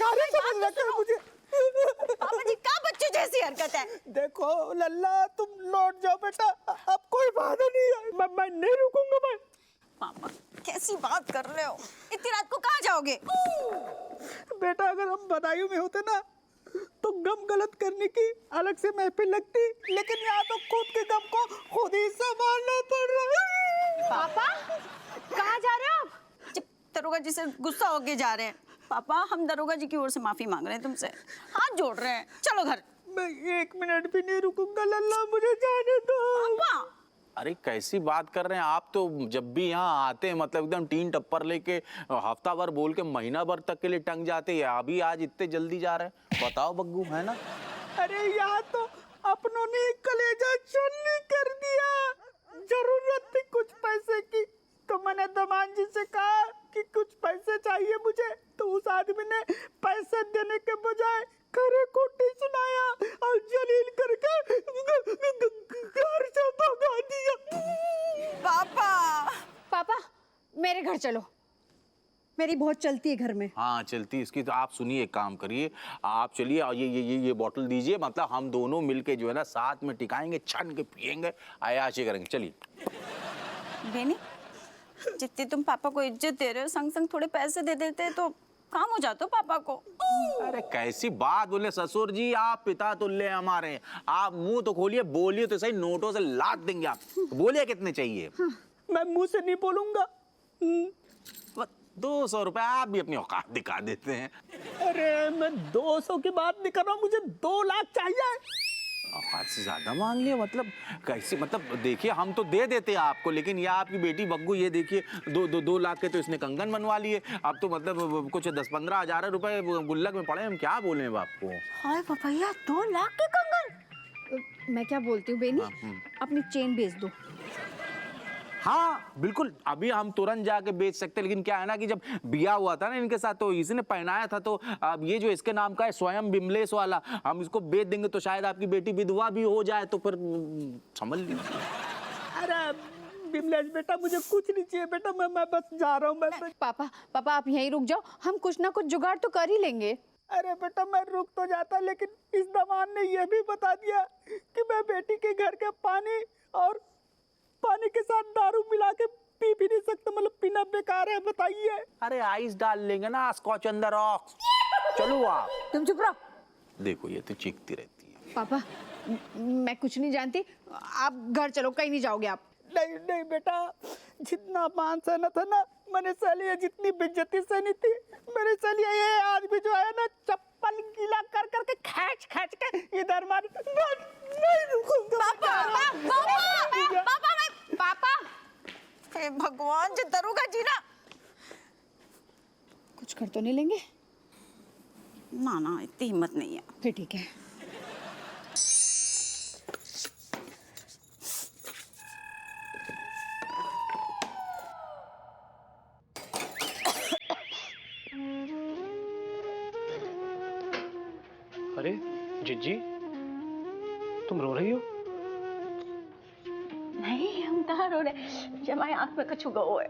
सारे समझ रखे हैं मुझे। पापा जी क्या बच्चे जैसी हरकत है। देखो लल्ला तुम लौट जाओ बेटा, अब कोई बाधा नहीं है। मैं नहीं रुकूंगा मैं। पापा कैसी बात कर रहे हो, इतनी रात को कहाँ जाओगे? बेटा अगर हम बदायूं में होते ना तो गम गलत करने की अलग से महफिल लगती, लेकिन यहाँ तो खुद के गम को खुद ही संभालना पड़ रहा है। पापा कहाँ जा रहे हो आप? दरोगा जी से गुस्सा होके जा रहे हैं। पापा हम दरोगा जी की ओर से माफी मांग रहे हैं तुमसे, हाथ जोड़ रहे हैं, चलो घर। मैं 1 मिनट भी नहीं रुकूंगा लल्ला, मुझे जाने दो। पापा अरे कैसी बात कर रहे हैं आप, तो जब भी यहाँ आते हैं मतलब एकदम टीन टप्पर लेके हफ्ता भर बोल के महीना भर तक के लिए टंग जाते हैं, अभी आज इतने जल्दी जा रहे हैं, बताओ बग्गू, है ना? अरे यहाँ तो अपनों ने कलेजा छोलनी कर दिया। जरूरत थी कुछ पैसे की तो मैंने दमान जी से कहा कि कुछ पैसे चाहिए मुझे, तो उस आदमी ने पैसे देने के बजाय खरे कोटी सुनाया और जलील करके घर से भगा दिया। पापा पापा मेरे घर चलो, मेरी बहुत चलती है घर में। हाँ चलती इसकी, तो आप सुनिए, एक काम करिए, आप चलिए और ये बोतल दीजिए, मतलब हम दोनों मिलके जो है ना साथ में टिकाएंगे, छन के पियेंगे, आयाशी करेंगे, चलिए। बेनी जितनी तुम पापा को इज्जत दे रहे हो, संग संग थोड़े पैसे दे देते तो काम हो जाता पापा को। अरे कैसी बात बोले ससुर जी, आप पिता तुल्य हमारे, आप मुंह तो खोलिए, बोलिए तो सही, नोटों से लाद देंगे आप, बोलिए कितने चाहिए? मैं मुंह से नहीं बोलूंगा। 200 रुपए, आप भी अपनी औकात दिखा देते हैं। अरे मैं 200 की बात नहीं कर रहा हूँ, मुझे 2 लाख चाहिए। औकात से ज्यादा मांग लिया, मतलब कैसी, मतलब देखिए हम तो दे देते हैं आपको, लेकिन ये आपकी बेटी बग्गू, ये देखिए 2 लाख के तो इसने कंगन बनवा लिए, अब तो मतलब कुछ 10-15 हजार रुपए गुल्लक में पड़े, हम क्या बोले बाप को। हाय पपैया 2 लाख के कंगन। मैं क्या बोलती हूँ बेनी, अपनी चेन बेच दो। हाँ बिल्कुल, अभी हम तुरंत जाके बेच सकते, लेकिन क्या है ना कि जब बिया हुआ था ना इनके साथ तो इसी ने पहनाया था, तो अब ये जो इसके नाम का है स्वयं बिमलेश वाला, हम इसको बेच देंगे तो शायद आपकी बेटी विधवा भी हो जाए, तो फिर समझ लीजिए। अरे बिमलेश बेटा मुझे कुछ नहीं चाहिए बेटा, मैं बस जा रहा हूँ। मैं पापा आप यहीं रुक जाओ, हम कुछ ना कुछ जुगाड़ तो कर ही लेंगे। अरे बेटा मैं रुक तो जाता, लेकिन इस दमान ने यह भी बता दिया कि मैं बेटी के घर के पानी के साथ दारू मिला के पी भी नहीं सकता, मतलब पीना बेकार है, बताइए। अरे आइस डाल लेंगे ना, स्कॉच अंदर ऑक्स, चलो आप। तुम चुप रहो। देखो ये तो चीखती रहती है। पापा मैं कुछ नहीं जानती, आप घर चलो, कहीं नहीं जाओगे आप। नहीं बेटा, जितना मान सहना था ना मैंने सलिया, जितनी बेइज्जती सहनी थी मेरे सलिया, ये आदमी जो है ना चप्पल गीला कर करके खींच के इधर मारी। नहीं रुकूंगा पापा हे भगवान, जो दरोगा जी ना कुछ कर तो नहीं लेंगे? ना इतनी हिम्मत नहीं है। फिर ठीक है। अरे जिज्जी, तुम रो रही हो? नहीं हम कहाँ रो रहे, ये हमारी आंख में कछु गो है।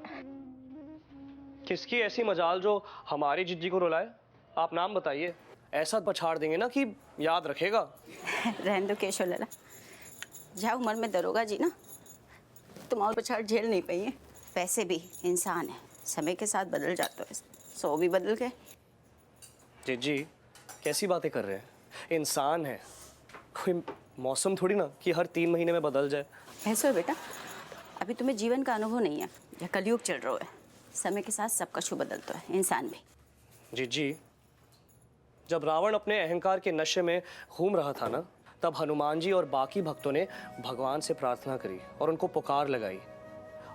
किसकी ऐसी मजाल जो हमारी जिज्जी को रुलाए? आप नाम बताइए, ऐसा पछाड़ देंगे ना कि याद रखेगा। रहने दो केशव लाला, जा उम्र में दरोगा जी ना तुम और पछाड़ झेल नहीं पाई है। पैसे भी इंसान है, समय के साथ बदल जाते हैं, सो भी बदल गए। जिज्जी कैसी बातें कर रहे हैं, इंसान है, कोई मौसम थोड़ी ना कि हर 3 महीने में बदल जाए। ऐसा है बेटा, अभी तुम्हें जीवन का अनुभव नहीं है, यह कलयुग चल रहा है, समय के साथ सब कछु बदलता है, इंसान भी। जिज्जी जब रावण अपने अहंकार के नशे में घूम रहा था ना, तब हनुमान जी और बाकी भक्तों ने भगवान से प्रार्थना करी और उनको पुकार लगाई,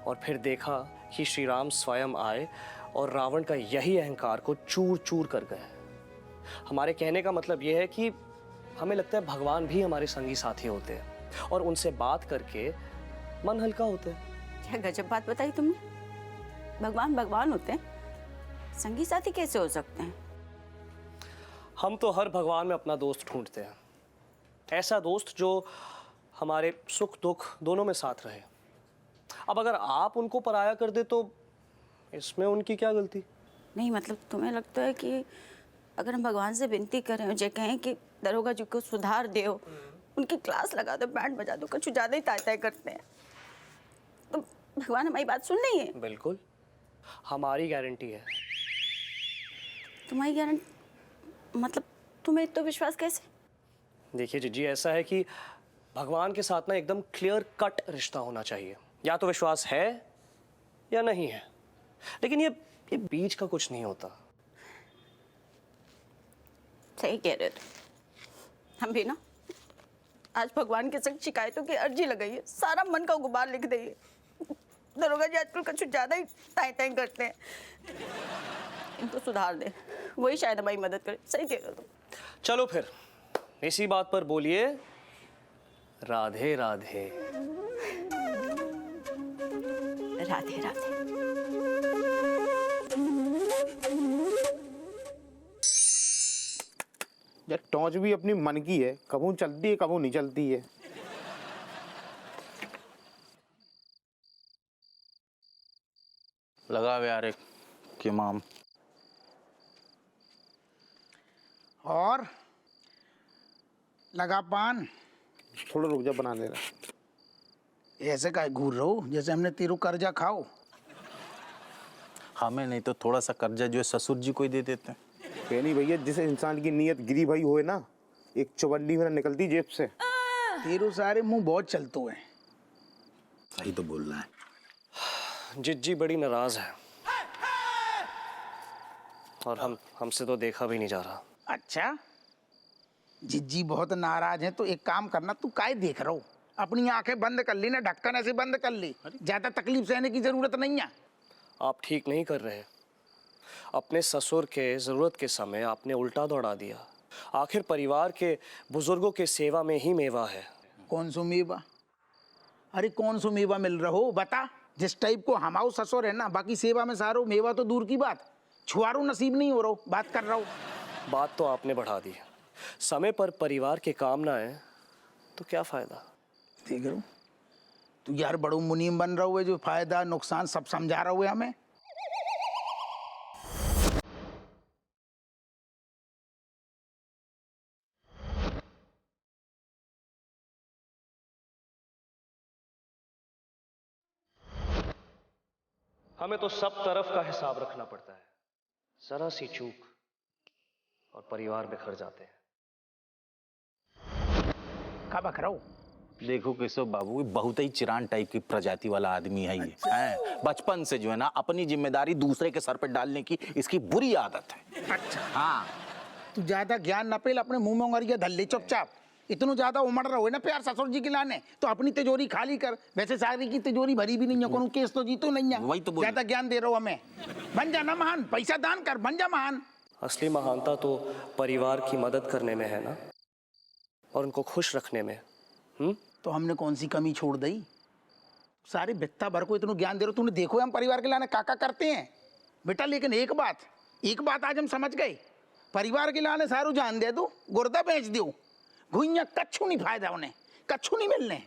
और फिर देखा कि श्री राम स्वयं आए और रावण का यही अहंकार को चूर चूर कर गए। हमारे कहने का मतलब यह है कि हमें लगता है भगवान भी हमारे संगी साथी होते हैं और उनसे बात करके मन हल्का होता है। क्या गजब बात बताई तुमने, भगवान होते हैं, संगी साथी कैसे हो सकते हैं? हम तो हर भगवान में अपना दोस्त ढूंढते हैं, ऐसा दोस्त जो हमारे सुख दुख दोनों में साथ रहे। अब अगर आप उनको पराया कर दे तो इसमें उनकी क्या गलती? नहीं मतलब तुम्हें लगता है कि भगवान भी हमारे संगी साथी होते हैं? हाँ, अगर हम भगवान से विनती करें और ये कहें कि दरोगा जी को सुधार दो, उनकी क्लास लगा दो, बैंड बजा दो, कुछ ज़्यादा ही ताय करते हैं, तो भगवान हमारी बात सुन नहीं है। बिल्कुल, हमारी गारंटी है। तुम्हारी गारंटी मतलब तुम्हें तो विश्वास कैसे? देखिए जिज्जी, ऐसा है कि भगवान के साथ ना एकदम क्लियर कट रिश्ता होना चाहिए। या तो विश्वास है या नहीं है, लेकिन ये बीच का कुछ नहीं होता। सही कह रहे हो तुम। हम भी ना आज भगवान के संग शिकायतों की अर्जी लगाई है, सारा मन का गुबार लिख दिए। दरोगा जी आजकल कुछ ज्यादा ही ताई ताई करते हैं, इनको सुधार दे, वही शायद हमारी मदद करे। सही कह रहे हो तुम। चलो फिर इसी बात पर बोलिए राधे राधे। राधे राधे। यार टॉर्च भी अपनी मन की है, कबू चलती है कबू नहीं चलती है। लगा हुआ यार एक किमाम। और लगा पान? थोड़ा रुक जा, बना दे रहा। ऐसे का घूर रहे हो जैसे हमने तेरू कर्जा खाओ। हमें नहीं तो थोड़ा सा कर्जा जो है ससुर जी को ही दे देते हैं। नहीं भैया, जिस इंसान की नीयत गिरी भाई होए ना, एक चौबंडी में निकलती जेब से। तेरू सारे मुंह बहुत चलते हैं। सही तो बोल रहा है। जिज्जी बड़ी नाराज है और हमसे तो देखा भी नहीं जा रहा। अच्छा, जिज्जी बहुत नाराज है तो एक काम करना, तू काय देख रहा हो? अपनी आंखें बंद कर ली ना, ढक्कन ऐसे बंद कर ली, ज्यादा तकलीफ सहने की जरूरत नहीं है। आप ठीक नहीं कर रहे। अपने ससुर के जरूरत के समय आपने उल्टा दौड़ा दिया। आखिर परिवार के बुजुर्गों के सेवा में ही मेवा है। कौन सो मेवा? अरे कौन सो मेवा मिल रहा हो बता? जिस टाइप को हमारो ससुर है ना, बाकी सेवा में सारो मेवा तो दूर की बात, छुआरो नसीब नहीं हो रहा हो। बात कर रहा हूँ। बात तो आपने बढ़ा दी। समय पर परिवार के काम ना आए तो क्या फायदा। देख रहा हूँ तू यार बड़ो मुनीम बन रहा हुआ, जो फायदा नुकसान सब समझा रहा हुआ हमें। हमें तो सब तरफ का हिसाब रखना पड़ता है। जरा सी चूक और परिवार बिखर जाते हैं। कब बख रहा हूँ? देखो केशव बाबू, ये बहुत ही चिरान टाइप की प्रजाति वाला आदमी है ये। हैं? बचपन से जो है ना अपनी जिम्मेदारी दूसरे के सर पे डालने की इसकी बुरी आदत है। अच्छा, हाँ, तू ज्यादा ज्ञान न पेल, अपने मुंह में उंगलियां धर ले चुपचाप। इतनो ज्यादा उमड़ रहा हो ना प्यार ससुर जी के लाने, तो अपनी तिजोरी खाली कर। वैसे सारी की तिजोरी भरी भी नहीं है, कोनो केस तो जीतो नहीं है। वही तो बोल- ज्यादा ज्ञान दे रहा हो हमें। बन जा ना महान, पैसा दान कर, बन जा महान। असली महानता तो परिवार की मदद करने में है ना, और उनको खुश रखने में। तो हमने कौन सी कमी छोड़ दी? सारे बित्ता भर को इतना ज्ञान दे रहे हो। तूने देखो हम परिवार के लाने काका करते हैं बेटा, लेकिन एक बात आज हम समझ गए, परिवार के लाने सारू जान दे दो, गुर्दा बेच दो, घुइया कच्छू नहीं फायदा, उन्हें कच्छू नहीं मिलने,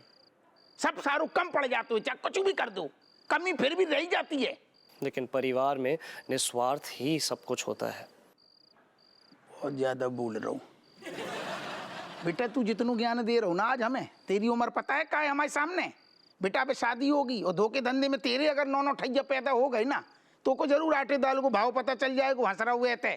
सब सारू कम पड़ जाते हो, चाहे कुछ भी कर दो, कमी फिर भी रह जाती है। लेकिन परिवार में निस्वार्थ ही सब कुछ होता है। बहुत ज्यादा बोल रहा हूँ बेटा। तू जितनो ज्ञान दे रहा हो ना आज हमें, तेरी उम्र पता है क्या है हमारे सामने? बेटा अब शादी होगी और धोखे धंधे में तेरे अगर 9 ठैया पैदा हो गई ना, तो को जरूर आटे दाल को भाव पता चल जाएगा। हंस रहा हुए थे।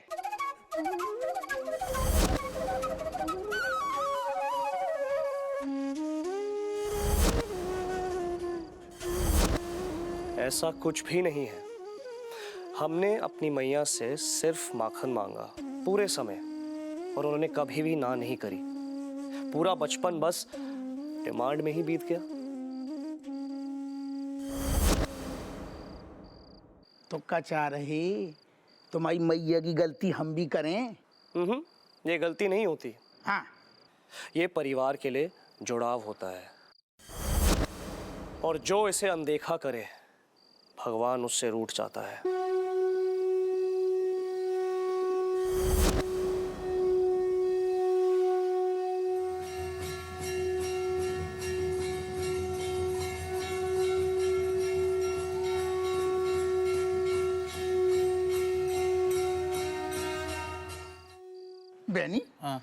ऐसा कुछ भी नहीं है। हमने अपनी मैया से सिर्फ माखन मांगा पूरे समय, और उन्होंने कभी भी ना नहीं करी। पूरा बचपन बस डिमांड में ही बीत गया। तो क्या चाह रहे? तुम्हारी मैया की गलती हम भी करें? ये गलती नहीं होती। हाँ, ये परिवार के लिए जुड़ाव होता है, और जो इसे अनदेखा करे भगवान उससे रूठ जाता है। बहनी हाँ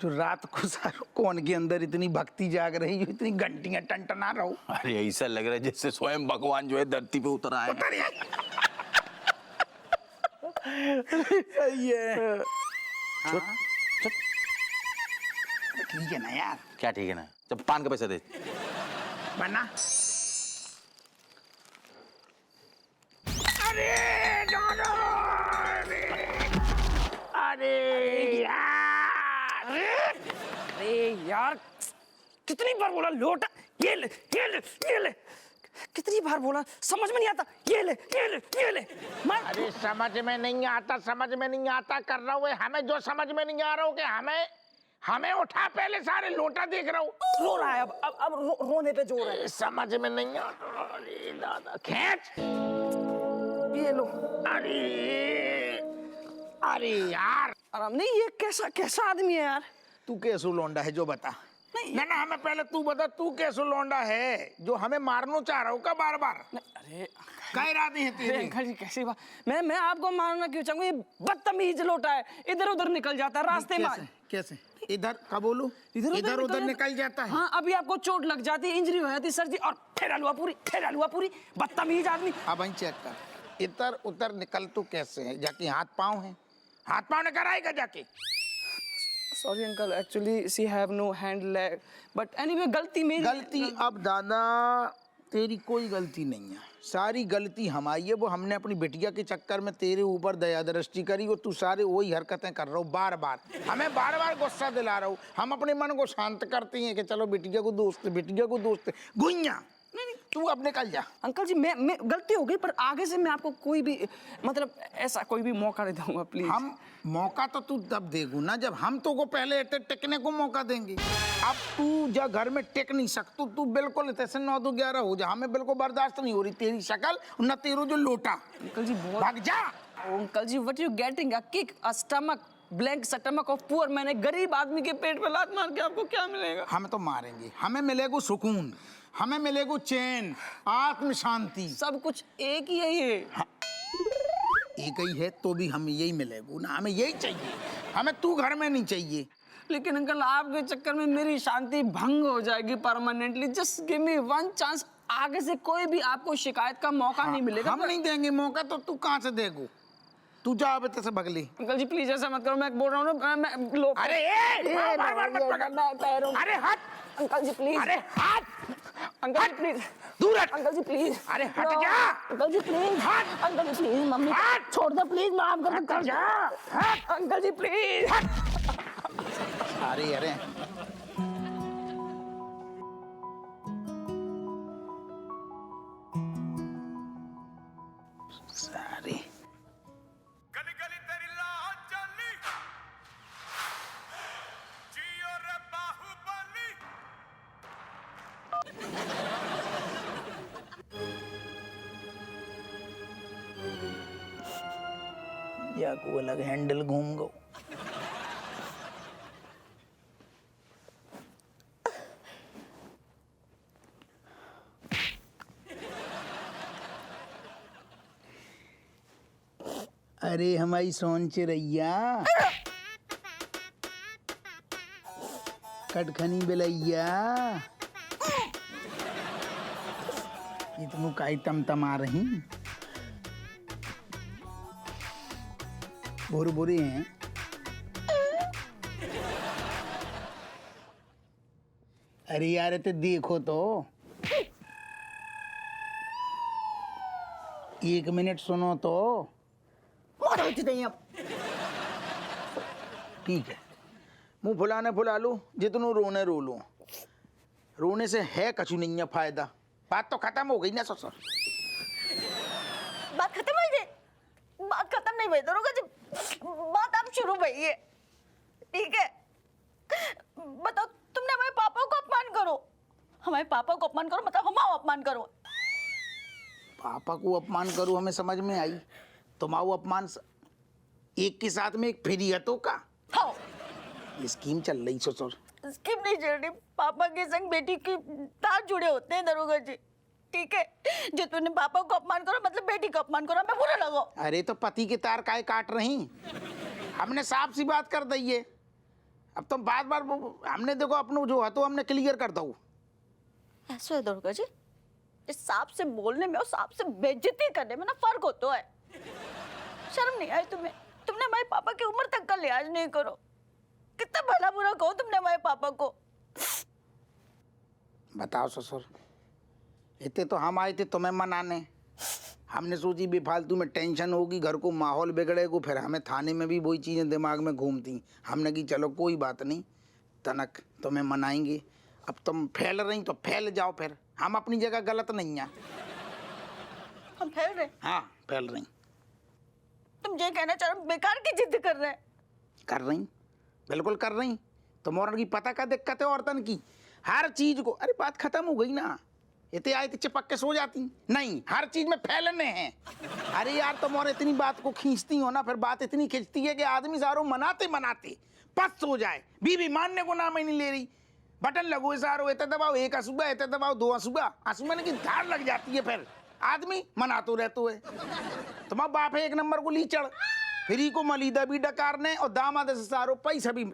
जो रात को सारों कौन के अंदर इतनी भक्ति जाग रही जो इतनी घंटियां टनटना रहो। अरे ऐसा लग रहा है जैसे स्वयं भगवान जो है धरती पे उतर आए हैं। सही है। ठीक है ना यार। क्या ठीक है ना, जब पान का पैसा दे। बना अरे यार कितनी बार बोला लोटा, ये ले ये ले ये ले, कितनी बार बोला, समझ में नहीं आता, ये ले ये ले ये ले। अरे समझ में नहीं आता, समझ में नहीं आता कर रहा हूँ। हमें जो समझ में नहीं आ रहा हूँ कि हमें उठा, पहले सारे लोटा देख रहा हूँ। रो रहा है अब रोने पे जोर है। समझ में नहीं आता। अरे दादा खींच, ये लो। अरे यार आराम नहीं, ये कैसा कैसा आदमी है यार। तू कैसो लौंडा है जो बता। नहीं ना हमें पहले तू बता, तू कैसो लौंडा है जो हमें मारना चाह रहा हो का बार बार? अरे क्या इरादे हैं तेरे? अंकल जी कैसी बात, मैं आपको मारना क्यों चाहूंगा, ये बदतमीज लोटा है, इधर उधर निकल जाता है रास्ते में। कैसे इधर का बोलू, इधर उधर निकल जाता है। हाँ अभी आपको चोट लग जाती है, इंजरी हो जाती है, सर्दी, और ठेरा लुआ पूरी बदतमीज आदमी। अब वहीं चेक कर, इधर उधर निकल तू कैसे है? जाके हाथ पाँव है, हाथ पाँव निकल आएगा जाके। Sorry uncle, actually she have no hand leg, but anyway गलती मेरी। गलती अब दादा तेरी कोई गलती नहीं है, सारी गलती हमारी है। वो हमने अपनी बिटिया के चक्कर में तेरे ऊपर दया दृष्टि करी और तू सारे वही हरकतें कर रहा हो बार बार, हमें बार बार गुस्सा दिला रहा हो। हम अपने मन को शांत करते हैं कि चलो बिटिया को दोस्त गुइया। नहीं तू अब निकल जा। अंकल जी मैं गलती हो गई, पर आगे से मैं आपको कोई भी मतलब ऐसा कोई भी मौका नहीं दूंगा प्लीज। हम मौका तो तू तब देगू ना जब हम तो को पहले टिकने को मौका देंगे। अब तू जब घर में टिक नहीं सकतू, तू बिल्कुल 9 to 11 हो जा, हमें बिल्कुल बर्दाश्त नहीं हो रही तेरी शक्ल न तेरो जो लोटा। अंकल जी बहुत भाग जा। अंकल जी what you getting, a kick, a stomach, blank stomach of poor. मैंने गरीब आदमी के पेट पे लात मार के आपको क्या मिलेगा? हम तो मारेंगे, हमें मिलेगा सुकून, हमें मिलेगा चैन, आत्म शांति, सब कुछ एक ही है ये। एक ही है तो भी हमें यही मिलेगा ना, हमें यही चाहिए, हमें तू घर में नहीं चाहिए। लेकिन अंकल आपके चक्कर में मेरी शांति भंग हो जाएगी permanently. Just give me one chance, आगे से कोई भी आपको शिकायत का मौका नहीं मिलेगा। हम नहीं देंगे मौका, तो तू कहाँ से देगो? तू जा अब से बगली। अंकल जी प्लीज ऐसा मत करो, मैं बोल रहा हूँ ना, मैं लो। अरे बार मत पकड़। अरे हट अंकल जी प्लीज। अरे हट अंकल जी प्लीज दूर हट। अंकल जी प्लीज। अरे हट जा। अंकल जी प्लीज हट। अंकल जी प्लीज, मम्मी हट। छोड़ दो प्लीज, माफ कर दो। हट जा। हट। अंकल जी प्लीज। अरे सारे गली गली तेरी लाज चली जियो रे बाहुबली। या को अलग हैंडल घूम गो। अरे हमारी सोन चिरैया, कटखनी बिलैया, ये तुम काई तम आ रही बुरे हैं। अरे यार तो देखो तो, 1 मिनट सुनो तो। ठीक है, मुंह फुला लो, जितनो रोने रो लो, रोने से है कछु नहीं है फायदा। बात तो खत्म हो गई ना ससुर। बात खत्म हो गई? बात खत्म नहीं हुई दरोगा जी, बात अब शुरू हुई है। ठीक है, बताओ, तुमने हमारे पापा को अपमान करो, हमारे पापा को अपमान करो, मतलब हमारा अपमान करो। पापा को अपमान करूं हमें समझ में आई, तुम्हारा अपमान एक के साथ में एक फ्री है तो का? हाँ, ये स्कीम चल रही ससुर। स्कीम नहीं चल रही, पापा के संग बेटी के तार जुड़े होते हैं दरोगा जी। ठीक है, जो तुमने पापा को अपमान करो मतलब बेटी को अपमान करो, हमें बुरा लगो। अरे तो पति के तार काहे काट रही? हमने साफ सी बात कर दी है। अब तुम बार बार हमने देखो अपनो जो है तो हमने क्लियर कर दो। ऐसा है दुर्गा जी, इस सांप से बोलने में और सांप से बेइज्जती करने में ना फर्क होता है। शर्म नहीं आई तुम्हें? तुमने हमारे पापा की उम्र तक का लिहाज नहीं करो। कितना भला बुरा कहो तुमने हमारे पापा को। बताओ ससुर, इतने तो हम आए थे तुम्हें मनाने। हमने सोची बेफालतू में टेंशन होगी, घर को माहौल बिगड़ेगा, फिर हमें थाने में भी वही चीज़ें दिमाग में घूमती। हमने की चलो कोई बात नहीं, तनक तुम्हें मनाएंगे। अब तुम फैल रही तो फैल जाओ, फिर हम अपनी जगह गलत नहीं हैं। हम फैल रहे? हाँ फैल रही। तुम ये कहना चाह रहे हो बेकार की जिद कर रहे हैं? कर रही, बिल्कुल कर रही। तुम औरत की पता का दिक्कत है औरतन की, हर चीज को। अरे बात खत्म हो गई ना, इतने आए थे चिपक के सो जाती नहीं, हर चीज में फैलने हैं। अरे यार तुम और इतनी बात को खींचती हो ना, फिर बात इतनी खींचती है कि आदमी सारों मनाते मनाते पस्त हो जाए। बीवी मानने को नाम ही नहीं ले रही। बटन लगो सारो, इतने दबाओ, एक असुबा, इतने दबाओ, दो असुबा, असुबा की धार लग जाती है। फिर आदमी मनाते रहते है। तुम्हारा बाप है एक नंबर को लीचड़, फ्री को मलीदा भी डकारने और दामाद से सारो पैसा भी।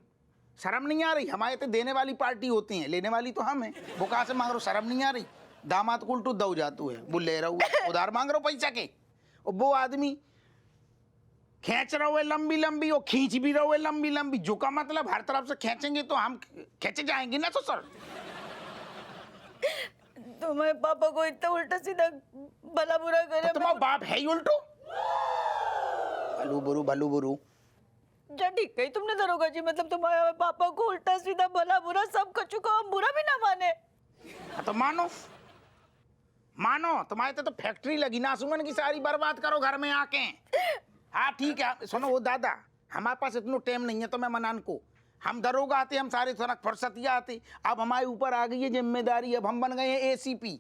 शर्म नहीं आ रही? हमारे तो देने वाली पार्टी होती है, लेने वाली तो हम है। वो कहाँ से मांग रहे हो? शर्म नहीं आ रही? दामाद को उल्टू दऊ जातू है, वो ले रहा हूँ उधार मांग रहा हूँ पैसा के। और वो आदमी खींच रहा है लंबी लंबी और खींच भी रहा है लंबी लंबी। जो का मतलब हर तरफ से खींचेंगे तो हम खींचे जाएंगे ना। तो सर तुम्हारे पापा को इतना उल्टा सीधा भला बुरा करे। तुम्हारा बाप है ही उल्टू, भलू बुरू भलू बुरू। क्या ठीक कही तुमने दरोगा जी, मतलब तुम्हारे पापा को उल्टा सीधा भला बुरा सब कर चुका, हम बुरा भी ना माने। तो मानो मानो, तुम्हारे तो फैक्ट्री लगी ना सुमन की, सारी बर्बाद करो घर में आके। हाँ ठीक है, सुनो वो दादा, हमारे पास इतना टाइम नहीं है तो मैं मनान को। हम दरोगा आते, हम सारे थोड़ा फुर्सतिया आते। अब हमारे ऊपर आ गई है जिम्मेदारी, अब हम बन गए हैं ACP।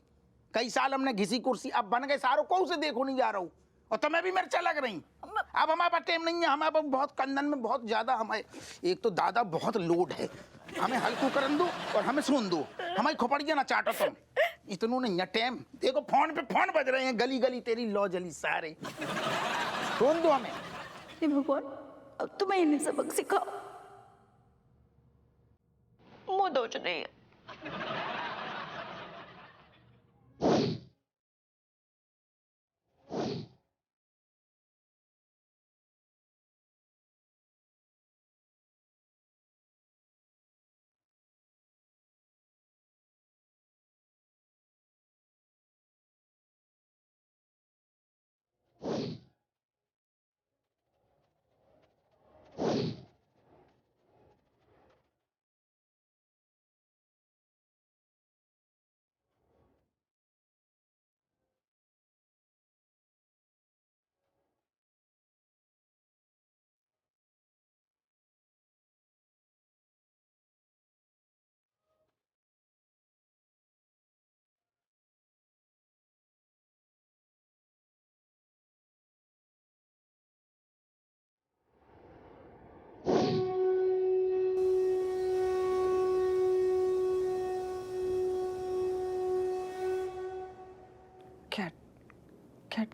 कई साल हमने घिसी कुर्सी, अब बन गए सारों को। उसे देखो नहीं जा रहा हूँ और तुम्हें भी मिर्चा लग रही। अब हमारे पास टाइम नहीं है, हमारे पास बहुत कंदन में बहुत ज्यादा। हमारे एक तो दादा बहुत लोड है, हमें हल्कू करन दो और हमें सुन दो, हमारी खोपड़ियाँ ना चाटो तुम। इतना नहीं है टाइम। देखो फोन पे फोन बज रहे हैं, गली गली तेरी लौ जली सारे। सुन दो हमें। हे भगवान, अब तुम्हें इन्हें सबक सिखाओ। मुंह दोच रही है।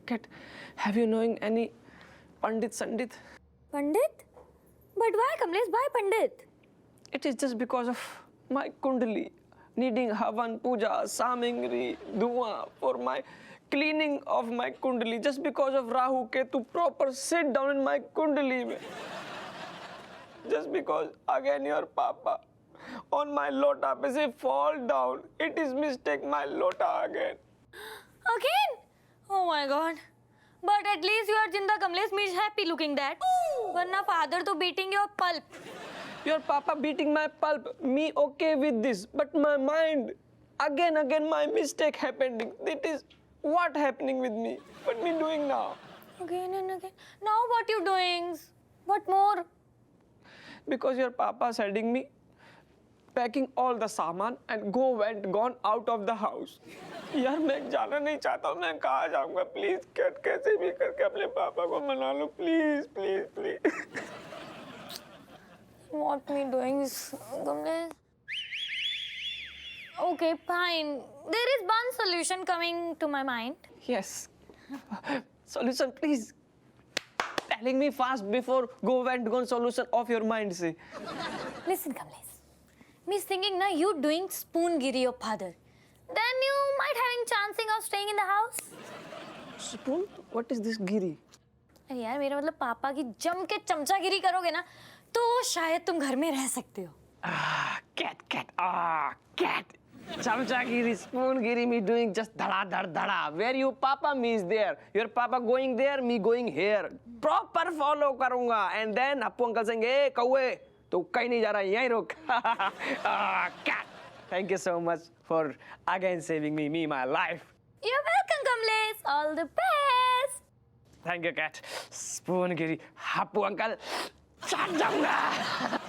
Cat, have you knowing any Pandit Sandit? Pandit? But why, Kamlesh? Why Pandit? It is just because of my kundali, needing havan, puja, samingri, dua for my cleaning of my kundali. Just because of Rahu Ketu proper sit down in my kundali. Mein. Just because again your papa on my lota pe se fall down. It is mistake my lota again. Again? Oh my God. But at least you are Jinda Kamlesh means happy looking that. Varna father to beating your pulp. Your papa beating my pulp, me okay with this, but my mind, again my mistake happening. It is what happening with me. What me doing now? Again and again. Now what you doing? What more? Because your papa sending me packing all the saman and gone out of the house. यार मैं जाना नहीं चाहता हूँ, मैं कहाँ जाऊँगा? Please कैसे भी करके अपने पापा को मना लो, please please please. What me doing, Kamlesh? Okay, fine. There is one solution coming to my mind. Yes. Solution, please. Tell telling me fast before go and go solution of your mind say. Listen, Kamlesh. Me's thinking now you doing spoongiri of father. Then you might having chancing of staying in the house. Spoon? What is this giri? अरे यार मेरा मतलब पापा की जम के चमचागिरी करोगे ना तो शायद तुम घर में रह सकते हो. Cat. Chamchagiri, spoongiri, me doing just dhada. Where you papa, me is there. Your papa going there, me going here. Proper follow karunga. And then appu uncle saying, hey, kauwe, tu kahin nahi ja raha, yahi ruk. Cat. Thank you so much for again saving me, my life. You're welcome, Kamlesh. All the best. Thank you, Cat. Spoongiri, appu uncle, chat jaunga.